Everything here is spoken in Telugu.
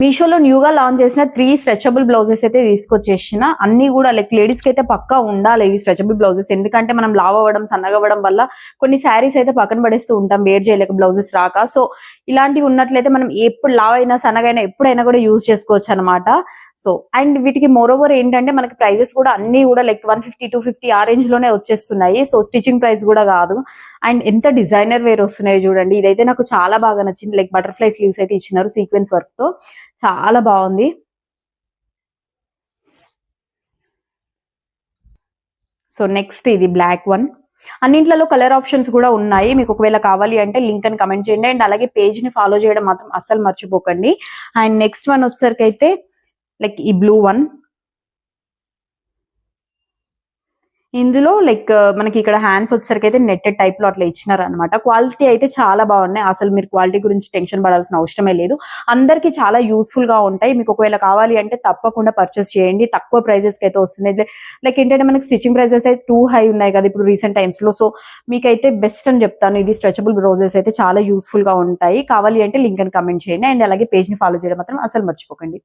మీషోలో న్యూగా లాంచ్ చేసిన 3 స్ట్రెచబుల్ బ్లౌజెస్ అయితే తీసుకొచ్చేసిన. అన్ని కూడా లైక్ లేడీస్ కి అయితే పక్కా ఉండాలి ఈ స్ట్రెచబుల్ బ్లౌజెస్. ఎందుకంటే మనం లావ్ అవ్వడం, సన్నగా అవ్వడం వల్ల కొన్ని శారీస్ అయితే పక్కన పడేస్తూ ఉంటాం వేర్ చేయలేక బ్లౌజెస్ రాక. సో ఇలాంటివి ఉన్నట్లయితే మనం ఎప్పుడు లావ్ అయినా సన్నగైనా ఎప్పుడైనా కూడా యూజ్ చేసుకోవచ్చు అనమాట. సో అండ్ వీటికి మోర్ ఓవర్ ఏంటంటే మనకి ప్రైజెస్ కూడా అన్ని కూడా లైక్ 150, 250 ఆ రేంజ్ లోనే వచ్చేస్తున్నాయి. సో స్టిచింగ్ ప్రైస్ కూడా కాదు. అండ్ ఎంత డిజైనర్ వేర్ వస్తున్నాయి చూడండి. ఇదైతే నాకు చాలా బాగా నచ్చింది. లైక్ బటర్ఫ్లై స్లీవ్స్ అయితే ఇచ్చినారు సీక్వెన్స్ వర్క్ తో, చాలా బాగుంది. సో నెక్స్ట్ ఇది బ్లాక్ వన్. అన్నింట్లలో కలర్ ఆప్షన్స్ కూడా ఉన్నాయి. మీకు ఒకవేళ కావాలి అంటే లింక్ అని కమెంట్ చేయండి. అండ్ అలాగే పేజ్ ని ఫాలో చేయడం మాత్రం అస్సలు మర్చిపోకండి. అండ్ నెక్స్ట్ వన్ వచ్చేసరికి అయితే లైక్ ఈ బ్లూ వన్. ఇందులో లైక్ మనకి ఇక్కడ హ్యాండ్స్ వచ్చేసరికి అయితే నెట్టెడ్ టైప్ లో అట్లా ఇచ్చినారు అనమాట. క్వాలిటీ అయితే చాలా బాగున్నాయి. అసలు మీరు క్వాలిటీ గురించి టెన్షన్ పడాల్సిన అవసరమే లేదు. అందరికి చాలా యూస్ఫుల్ గా ఉంటాయి. మీకు ఒకవేళ కావాలి అంటే తప్పకుండా పర్చేస్ చేయండి. తక్కువ ప్రైజెస్ కి అయితే వస్తున్నాయి. లైక్ ఏంటంటే మనకి స్టిచింగ్ ప్రైజెస్ అయితే టూ హై ఉన్నాయి కదా ఇప్పుడు రీసెంట్ టైమ్స్ లో. సో మీకైతే బెస్ట్ అని చెప్తాను. ఇది స్ట్రెచబుల్ బ్లౌజెస్ అయితే చాలా యూస్ఫుల్ గా ఉంటాయి. కావాలి అంటే లింక్ అని కమెంట్ చేయండి. అండ్ అలాగే పేజ్ ని ఫాలో చేయడం మాత్రం అసలు మర్చిపోకండి.